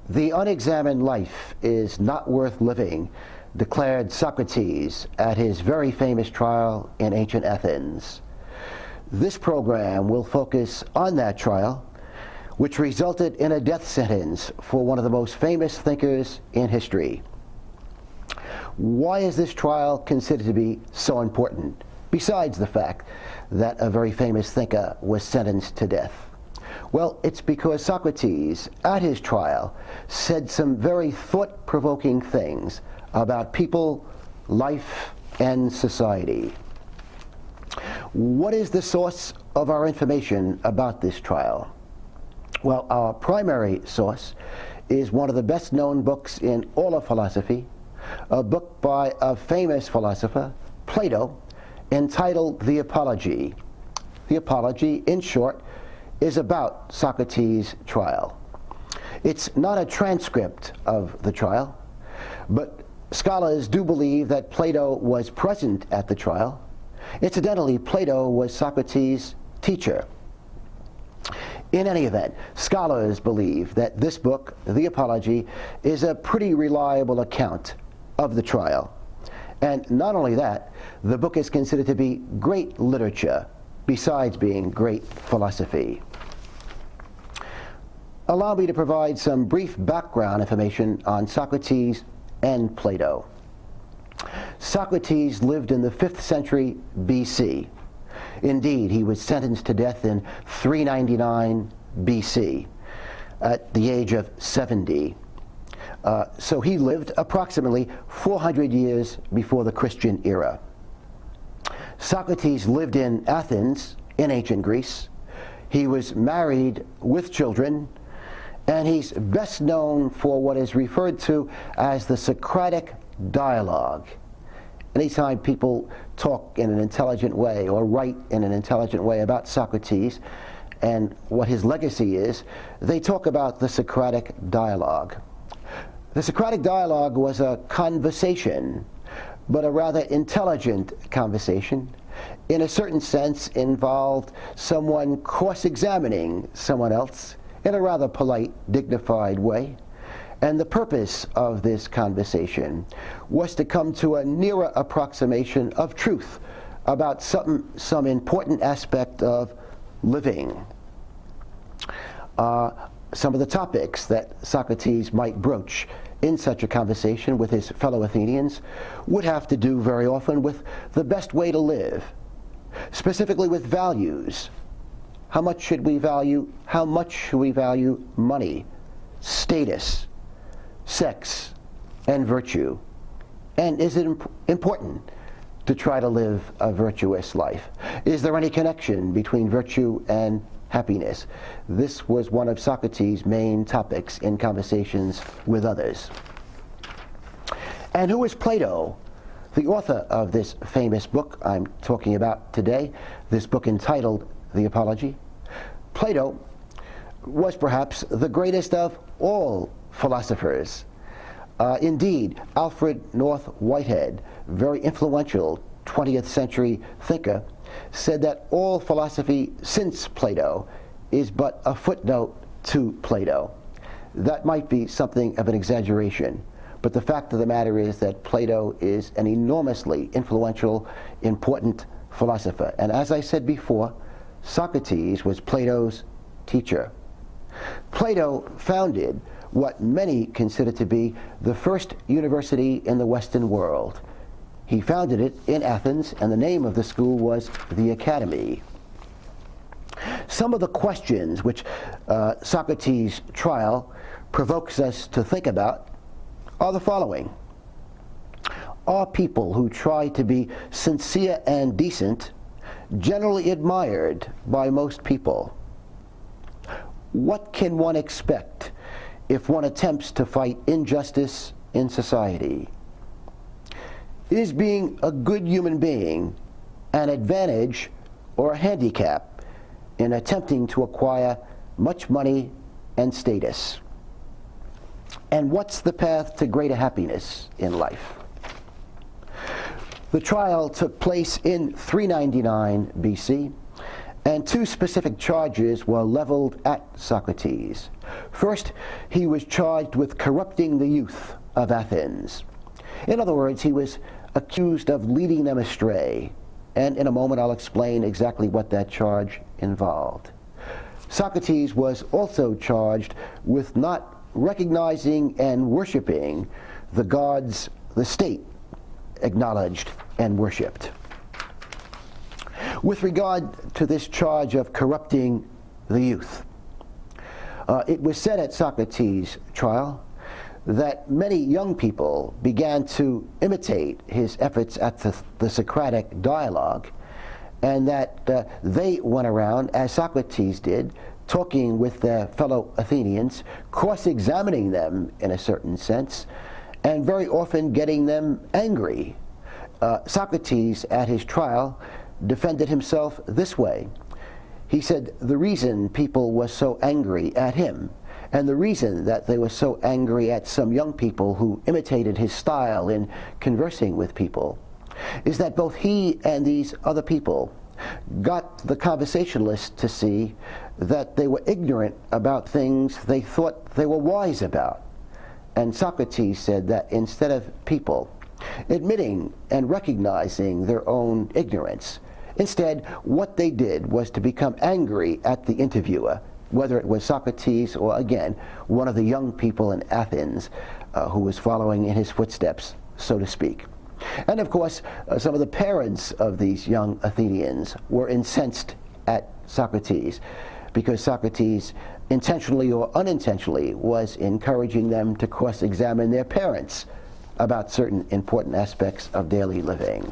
The unexamined life is not worth living, declared Socrates at his very famous trial in ancient Athens. This program will focus on that trial, which resulted in a death sentence for one of the most famous thinkers in history. Why is this trial considered to be so important, besides the fact that a very famous thinker was sentenced to death? Well, it's because Socrates, at his trial, said some very thought-provoking things about people, life, and society. What is the source of our information about this trial? Well, our primary source is one of the best-known books in all of philosophy, a book by a famous philosopher, Plato, entitled The Apology. The Apology, in short, is about Socrates' trial. It's not a transcript of the trial, but scholars do believe that Plato was present at the trial. Incidentally, Plato was Socrates' teacher. In any event, scholars believe that this book, The Apology, is a pretty reliable account of the trial. And not only that, the book is considered to be great literature, besides being great philosophy. Allow me to provide some brief background information on Socrates and Plato. Socrates lived in the 5th century BC. Indeed, he was sentenced to death in 399 BC at the age of 70. So he lived approximately 400 years before the Christian era. Socrates lived in Athens, in ancient Greece. He was married with children, and he's best known for what is referred to as the Socratic dialogue. Anytime people talk in an intelligent way or write in an intelligent way about Socrates and what his legacy is, they talk about the Socratic dialogue. The Socratic dialogue was a conversation, but a rather intelligent conversation. In a certain sense, involved someone cross-examining someone else in a rather polite, dignified way. And the purpose of this conversation was to come to a nearer approximation of truth about some important aspect of living. Some of the topics that Socrates might broach in such a conversation with his fellow Athenians would have to do very often with the best way to live, specifically with values. How much should we value money, status, sex, and virtue? And is it important to try to live a virtuous life? Is there any connection between virtue and happiness? This was one of Socrates' main topics in conversations with others. And who is Plato, the author of this famous book I'm talking about today, this book entitled The Apology? Plato was perhaps the greatest of all philosophers. Indeed, Alfred North Whitehead, very influential 20th century thinker, said that all philosophy since Plato is but a footnote to Plato. That might be something of an exaggeration, but the fact of the matter is that Plato is an enormously influential, important philosopher. And as I said before, Socrates was Plato's teacher. Plato founded what many consider to be the first university in the Western world. He founded it in Athens, and the name of the school was the Academy. Some of the questions which Socrates' trial provokes us to think about are the following. Are people who try to be sincere and decent generally admired by most people? What can one expect if one attempts to fight injustice in society? Is being a good human being an advantage or a handicap in attempting to acquire much money and status? And what's the path to greater happiness in life? The trial took place in 399 BC, And two specific charges were leveled at Socrates. First, he was charged with corrupting the youth of Athens. In other words, he was accused of leading them astray. And in a moment I'll explain exactly what that charge involved. Socrates was also charged with not recognizing and worshiping the gods the state acknowledged and worshipped. With regard to this charge of corrupting the youth, it was said at Socrates' trial that many young people began to imitate his efforts at the Socratic dialogue, and that they went around, as Socrates did, talking with their fellow Athenians, cross-examining them in a certain sense, and very often getting them angry. Socrates, at his trial, defended himself this way. He said the reason people were so angry at him, and the reason that they were so angry at some young people who imitated his style in conversing with people, is that both he and these other people got the conversationalists to see that they were ignorant about things they thought they were wise about. And Socrates said that instead of people admitting and recognizing their own ignorance, instead what they did was to become angry at the interviewer, whether it was Socrates or, again, one of the young people in Athens who was following in his footsteps, so to speak. And of course, some of the parents of these young Athenians were incensed at Socrates, because Socrates, intentionally or unintentionally, was encouraging them to cross-examine their parents about certain important aspects of daily living.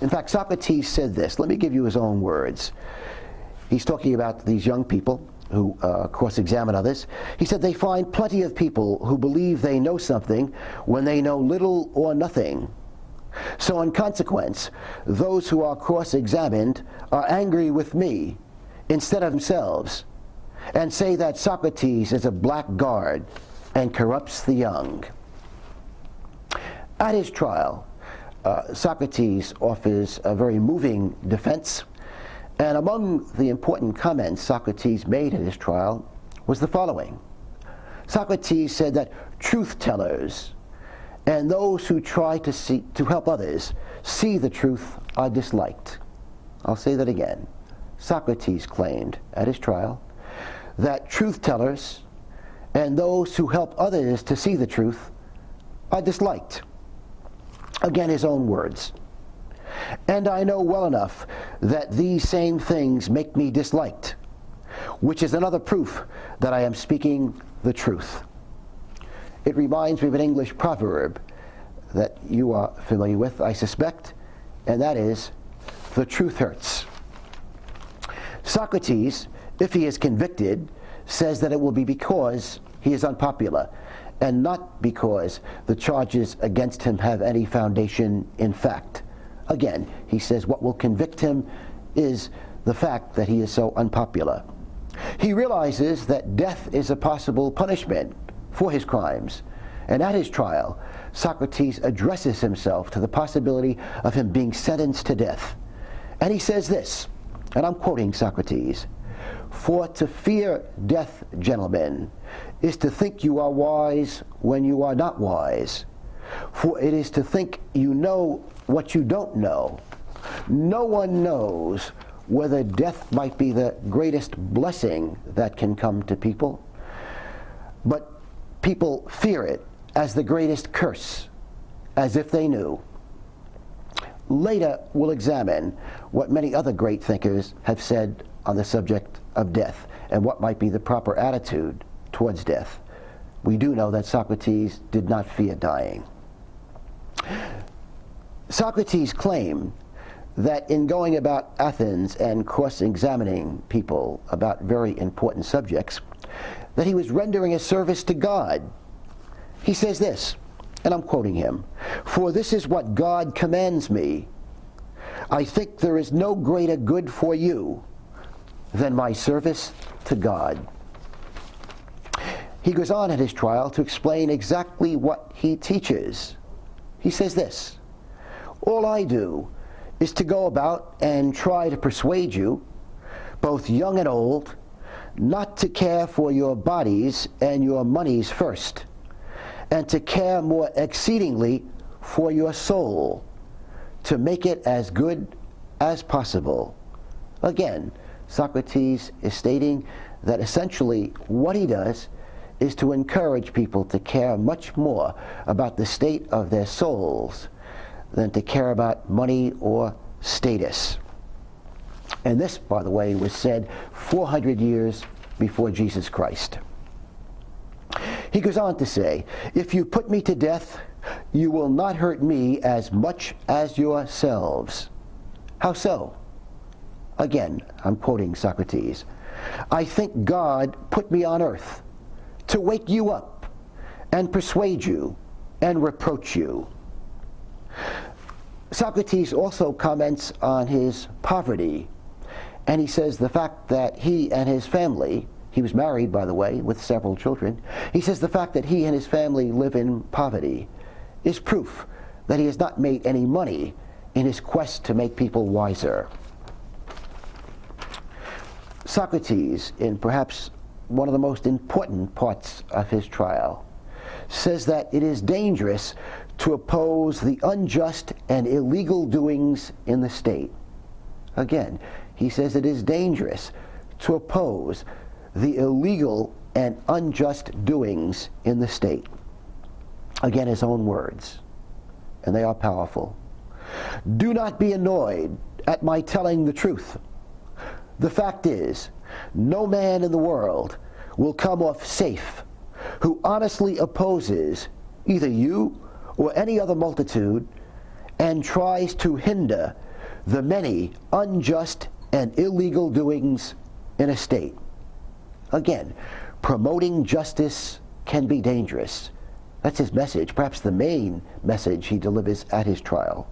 In fact, Socrates said this. Let me give you his own words. He's talking about these young people who cross-examine others. He said, they find plenty of people who believe they know something when they know little or nothing. So in consequence, those who are cross-examined are angry with me instead of themselves, and say that Socrates is a blackguard and corrupts the young. At his trial, Socrates offers a very moving defense, and among the important comments Socrates made at his trial was the following. Socrates said that truth-tellers and those who try to help others see the truth are disliked. I'll say that again. Socrates claimed at his trial that truth-tellers and those who help others to see the truth are disliked. Again, his own words. And I know well enough that these same things make me disliked, which is another proof that I am speaking the truth. It reminds me of an English proverb that you are familiar with, I suspect, and that is, the truth hurts. Socrates, if he is convicted, says that it will be because he is unpopular, and not because the charges against him have any foundation in fact. Again, he says what will convict him is the fact that he is so unpopular. He realizes that death is a possible punishment for his crimes, and at his trial, Socrates addresses himself to the possibility of him being sentenced to death. And he says this, and I'm quoting Socrates, "For to fear death, gentlemen, is to think you are wise when you are not wise. For it is to think you know what you don't know. No one knows whether death might be the greatest blessing that can come to people, but people fear it as the greatest curse, as if they knew." Later, we'll examine what many other great thinkers have said on the subject of death and what might be the proper attitude towards death. We do know that Socrates did not fear dying. Socrates claimed that in going about Athens and cross-examining people about very important subjects, that he was rendering a service to God. He says this, and I'm quoting him, "For this is what God commands me. I think there is no greater good for you than my service to God." He goes on at his trial to explain exactly what he teaches. He says this, "All I do is to go about and try to persuade you, both young and old, not to care for your bodies and your monies first, and to care more exceedingly for your soul, to make it as good as possible. Again, Socrates is stating that essentially what he does is to encourage people to care much more about the state of their souls than to care about money or status. And this, by the way, was said 400 years before Jesus Christ. He goes on to say, "If you put me to death, you will not hurt me as much as yourselves." How so? Again, I'm quoting Socrates. "I think God put me on earth to wake you up and persuade you and reproach you." Socrates also comments on his poverty, and he says the fact that he and his family, he was married, by the way, with several children, he says the fact that he and his family live in poverty is proof that he has not made any money in his quest to make people wiser. Socrates, in perhaps one of the most important parts of his trial, says that it is dangerous to oppose the unjust and illegal doings in the state. Again, he says it is dangerous to oppose the illegal and unjust doings in the state. Again, his own words, and they are powerful. "Do not be annoyed at my telling the truth. The fact is, no man in the world will come off safe who honestly opposes either you or any other multitude and tries to hinder the many unjust and illegal doings in a state." Again, promoting justice can be dangerous. That's his message, perhaps the main message he delivers at his trial.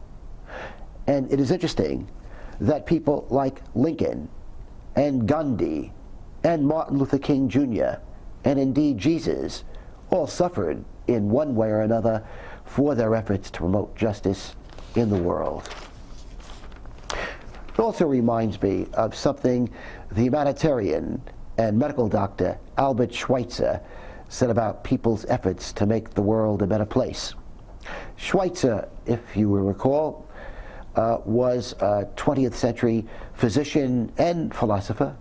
And it is interesting that people like Lincoln and Gandhi and Martin Luther King Jr. and indeed Jesus all suffered in one way or another for their efforts to promote justice in the world. It also reminds me of something the humanitarian and medical doctor Albert Schweitzer said about people's efforts to make the world a better place. Schweitzer, if you will recall, was a 20th century physician and philosopher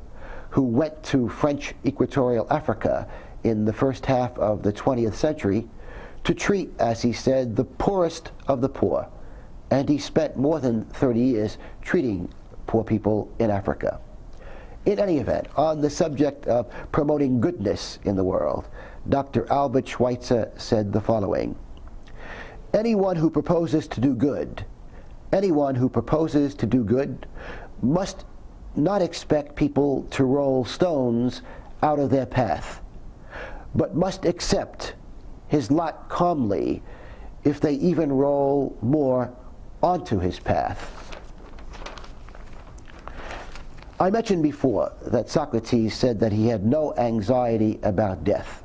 who went to French Equatorial Africa in the first half of the 20th century to treat, as he said, the poorest of the poor. And he spent more than 30 years treating poor people in Africa. In any event, on the subject of promoting goodness in the world, Dr. Albert Schweitzer said the following: anyone who proposes to do good must not expect people to roll stones out of their path, but must accept his lot calmly if they even roll more onto his path. I mentioned before that Socrates said that he had no anxiety about death.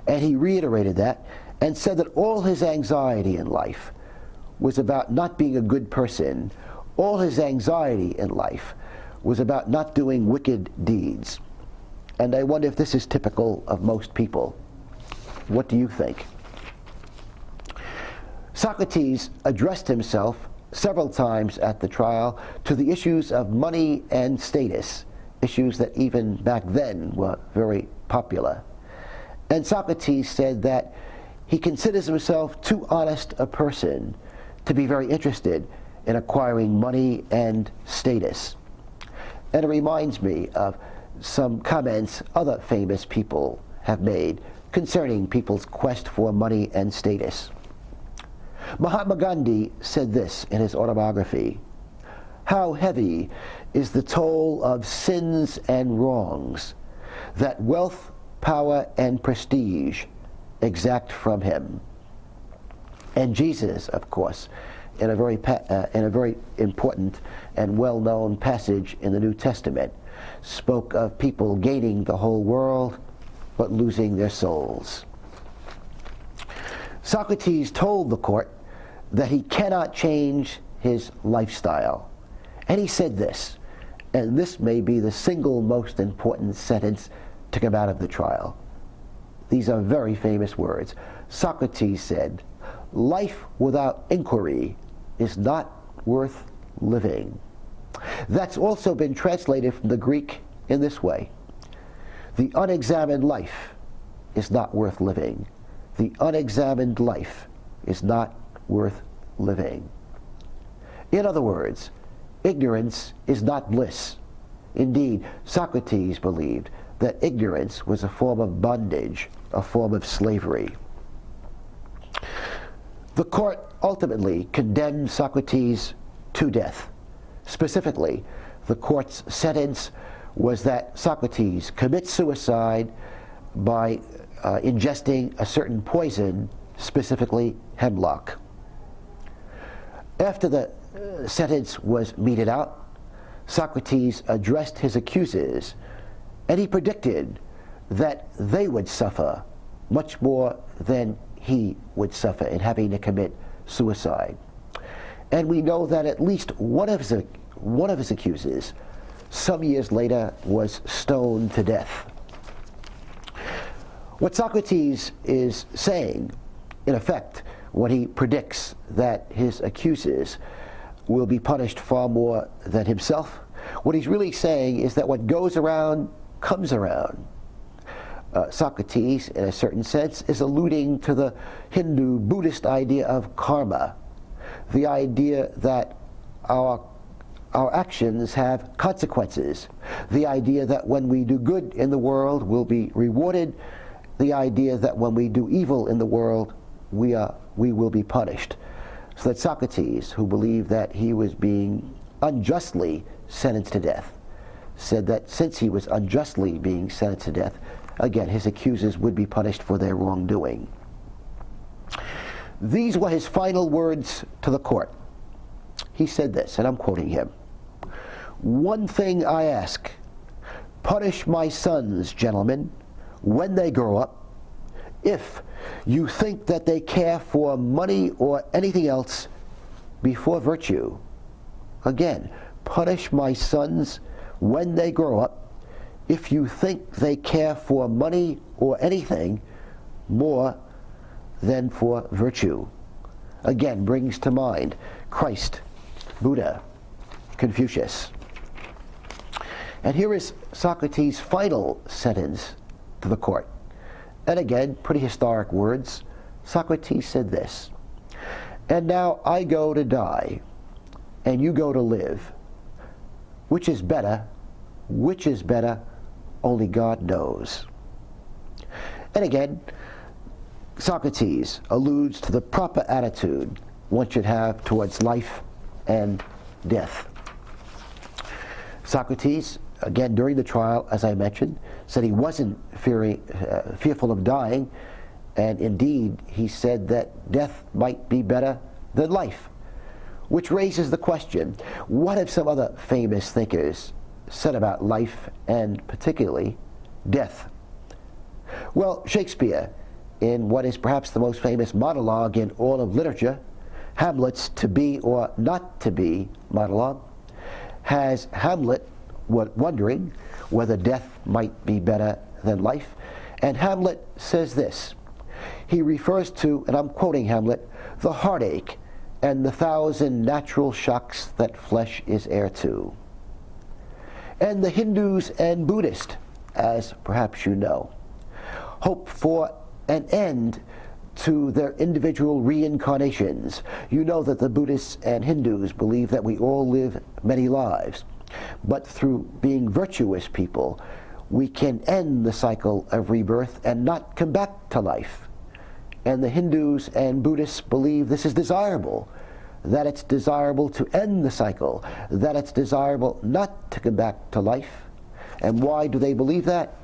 And he reiterated that and said that all his anxiety in life was about not being a good person. All his anxiety in life was about not doing wicked deeds. And I wonder if this is typical of most people. What do you think? Socrates addressed himself several times at the trial to the issues of money and status, issues that even back then were very popular. And Socrates said that he considers himself too honest a person to be very interested in acquiring money and status. And it reminds me of some comments other famous people have made concerning people's quest for money and status. Mahatma Gandhi said this in his autobiography: "How heavy is the toll of sins and wrongs that wealth, power, and prestige exact from him." And Jesus, of course, in a very important and well-known passage in the New Testament, spoke of people gaining the whole world but losing their souls. Socrates told the court that he cannot change his lifestyle. And he said this, and this may be the single most important sentence to come out of the trial. These are very famous words. Socrates said, "Life without inquiry is not worth living." That's also been translated from the Greek in this way: the unexamined life is not worth living. The unexamined life is not worth living. In other words, ignorance is not bliss. Indeed, Socrates believed that ignorance was a form of bondage, a form of slavery. The court ultimately condemned Socrates to death. Specifically, the court's sentence was that Socrates commit suicide by ingesting a certain poison, specifically hemlock. After the sentence was meted out, Socrates addressed his accusers, and he predicted that they would suffer much more than he would suffer in having to commit suicide. And we know that at least one of his accusers, some years later, was stoned to death. What Socrates is saying, in effect, when he predicts that his accusers will be punished far more than himself, what he's really saying is that what goes around comes around. Socrates, in a certain sense, is alluding to the Hindu Buddhist idea of karma, the idea that our actions have consequences, the idea that when we do good in the world we'll be rewarded, the idea that when we do evil in the world we will be punished. So that Socrates, who believed that he was being unjustly sentenced to death, said that since he was unjustly being sentenced to death, again, his accusers would be punished for their wrongdoing. These were his final words to the court. He said this, and I'm quoting him: "One thing I ask, punish my sons, gentlemen, when they grow up, if you think that they care for money or anything else before virtue." Again, punish my sons when they grow up, if you think they care for money or anything more than for virtue. Again, brings to mind Christ, Buddha, Confucius. And here is Socrates' final sentence to the court. And again, pretty historic words. Socrates said this: "And now I go to die, and you go to live. Which is better? Which is better? Only God knows." And again, Socrates alludes to the proper attitude one should have towards life and death. Socrates, again during the trial, as I mentioned, said he wasn't fearful of dying, and indeed he said that death might be better than life, which raises the question, what have some other famous thinkers said about life and particularly death? Well, Shakespeare, in what is perhaps the most famous monologue in all of literature, Hamlet's "To Be or Not to Be" monologue, has Hamlet wondering whether death might be better than life. And Hamlet says this. He refers to, and I'm quoting Hamlet, "the heartache and the 1,000 natural shocks that flesh is heir to." And the Hindus and Buddhists, as perhaps you know, hope for an end to their individual reincarnations. You know that the Buddhists and Hindus believe that we all live many lives, but through being virtuous people, we can end the cycle of rebirth and not come back to life. And the Hindus and Buddhists believe this is desirable, that it's desirable to end the cycle, that it's desirable not to come back to life. And why do they believe that?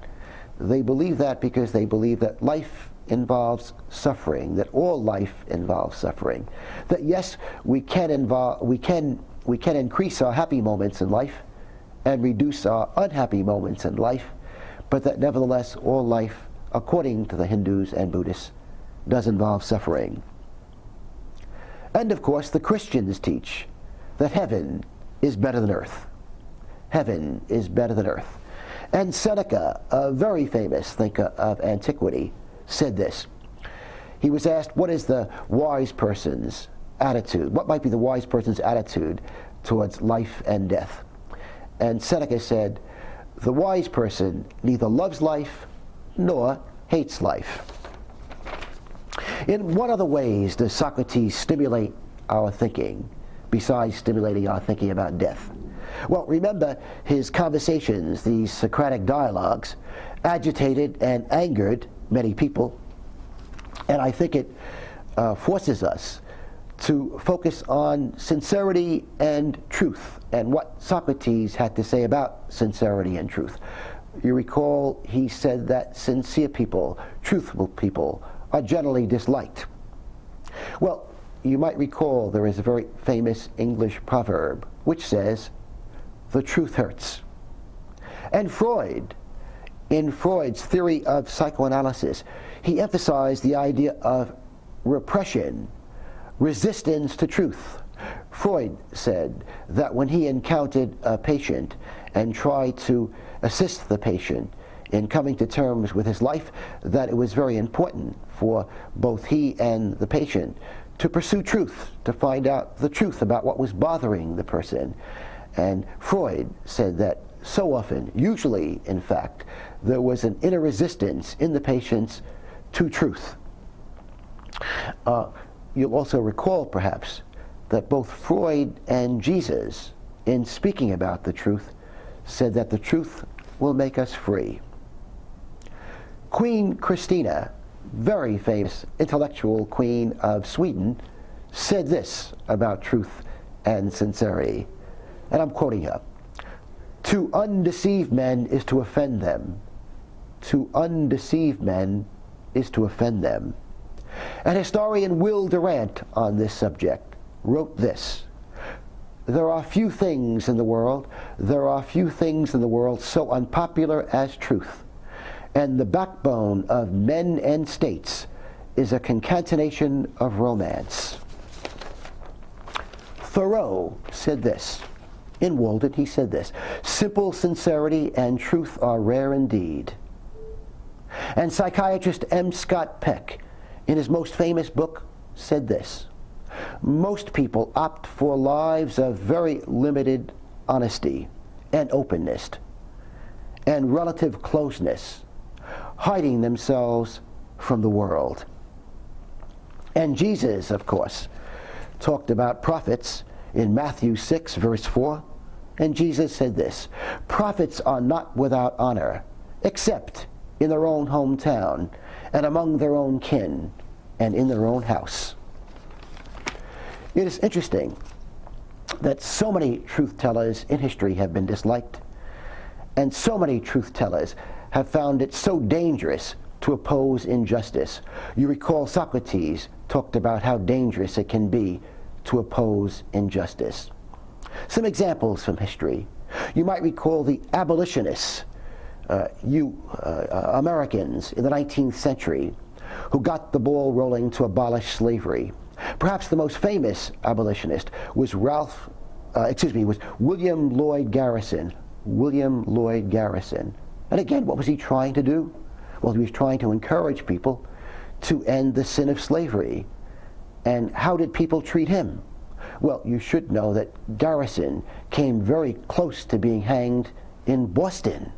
They believe that because they believe that life involves suffering, that all life involves suffering. That yes, we can increase our happy moments in life and reduce our unhappy moments in life, but that nevertheless all life, according to the Hindus and Buddhists, does involve suffering. And of course the Christians teach that heaven is better than earth. Heaven is better than earth. And Seneca, a very famous thinker of antiquity, said this. He was asked, what is the wise person's attitude? What might be the wise person's attitude towards life and death? And Seneca said, the wise person neither loves life nor hates life. In what other ways does Socrates stimulate our thinking, besides stimulating our thinking about death? Well, remember his conversations, these Socratic dialogues, agitated and angered many people. And I think it forces us to focus on sincerity and truth, and what Socrates had to say about sincerity and truth. You recall he said that sincere people, truthful people, are generally disliked. Well, you might recall there is a very famous English proverb which says, the truth hurts. And Freud, in Freud's theory of psychoanalysis, he emphasized the idea of repression, resistance to truth. Freud said that when he encountered a patient and tried to assist the patient in coming to terms with his life, that it was very important for both he and the patient to pursue truth, to find out the truth about what was bothering the person. And Freud said that so often, usually in fact, there was an inner resistance in the patients to truth. You'll also recall perhaps that both Freud and Jesus, in speaking about the truth, said that the truth will make us free. Queen Christina, very famous intellectual queen of Sweden, said this about truth and sincerity, and I'm quoting her. To undeceive men is to offend them. To undeceive men is to offend them. And historian Will Durant on this subject wrote this. There are few things in the world so unpopular as truth. And the backbone of men and states is a concatenation of romance. Thoreau said this. In Walden, he said this. Simple sincerity and truth are rare indeed. And psychiatrist M. Scott Peck, in his most famous book, said this. Most people opt for lives of very limited honesty and openness and relative closeness, hiding themselves from the world. And Jesus, of course, talked about prophets in Matthew 6, verse 4. And Jesus said this, prophets are not without honor, except in their own hometown, and among their own kin, and in their own house. It is interesting that so many truth-tellers in history have been disliked, and so many truth-tellers have found it so dangerous to oppose injustice. You recall Socrates talked about how dangerous it can be to oppose injustice. Some examples from history. You might recall the abolitionists, Americans in the 19th century, who got the ball rolling to abolish slavery. Perhaps the most famous abolitionist was William Lloyd Garrison. William Lloyd Garrison. And again, what was he trying to do? Well, he was trying to encourage people to end the sin of slavery. And how did people treat him? Well, you should know that Garrison came very close to being hanged in Boston.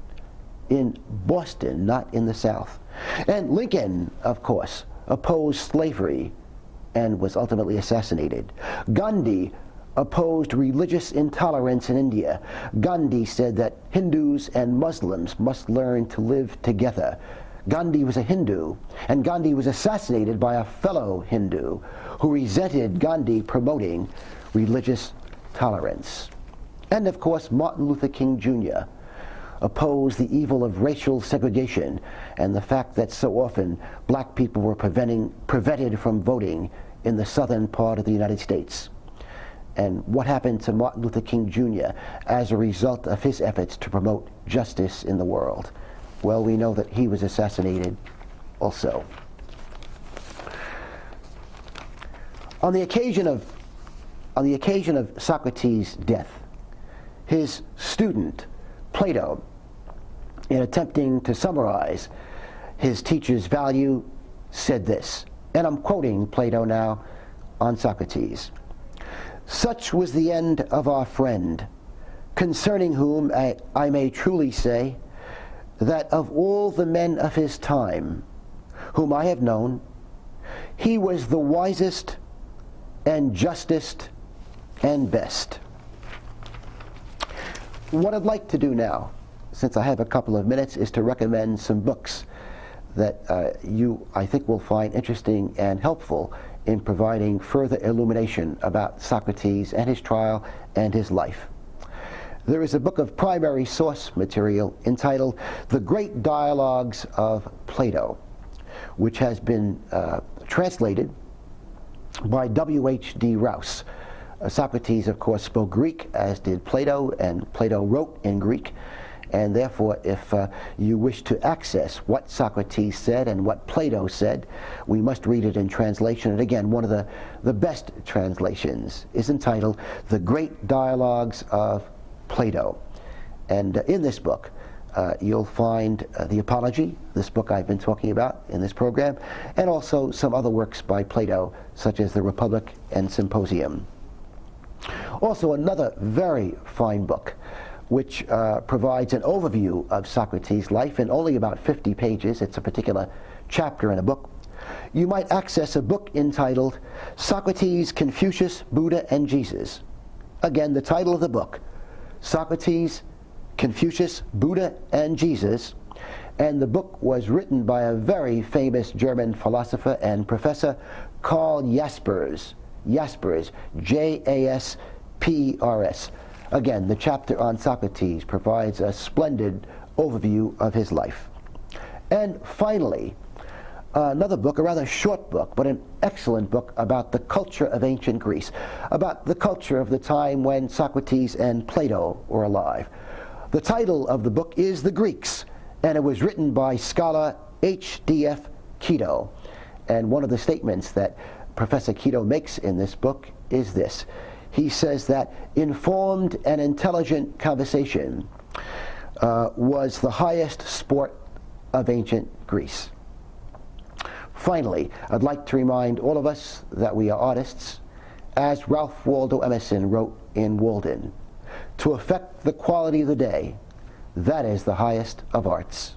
In Boston, not in the South. And Lincoln, of course, opposed slavery and was ultimately assassinated. Gandhi opposed religious intolerance in India. Gandhi said that Hindus and Muslims must learn to live together. Gandhi was a Hindu, and Gandhi was assassinated by a fellow Hindu who resented Gandhi promoting religious tolerance. And of course, Martin Luther King Jr. opposed the evil of racial segregation and the fact that so often black people were prevented from voting in the southern part of the United States. And what happened to Martin Luther King Jr. as a result of his efforts to promote justice in the world? Well, we know that he was assassinated also. On the occasion of On the occasion of Socrates' death, his student, Plato, in attempting to summarize his teacher's value, said this, and I'm quoting Plato now on Socrates. "Such was the end of our friend, concerning whom I may truly say that of all the men of his time whom I have known, he was the wisest and justest and best." What I'd like to do now, since I have a couple of minutes, is to recommend some books that you, I think, will find interesting and helpful in providing further illumination about Socrates and his trial and his life. There is a book of primary source material entitled The Great Dialogues of Plato, which has been translated by W.H.D. Rouse. Socrates, of course, spoke Greek, as did Plato, and Plato wrote in Greek. And therefore, if you wish to access what Socrates said and what Plato said, we must read it in translation. And again, one of the best translations is entitled The Great Dialogues of Plato. And in this book, you'll find The Apology, this book I've been talking about in this program, and also some other works by Plato, such as The Republic and Symposium. Also, another very fine book, which provides an overview of Socrates' life in only about 50 pages. It's a particular chapter in a book. You might access a book entitled Socrates, Confucius, Buddha, and Jesus. Again, the title of the book, Socrates, Confucius, Buddha, and Jesus. And the book was written by a very famous German philosopher and professor, Karl Jaspers. Jaspers, Jaspers. Again, the chapter on Socrates provides a splendid overview of his life. And finally, another book, a rather short book, but an excellent book about the culture of ancient Greece, about the culture of the time when Socrates and Plato were alive. The title of the book is The Greeks, and it was written by scholar H.D.F. Keto. And one of the statements that Professor Keto makes in this book is this. He says that informed and intelligent conversation was the highest sport of ancient Greece. Finally, I'd like to remind all of us that we are artists, as Ralph Waldo Emerson wrote in Walden, to affect the quality of the day, that is the highest of arts.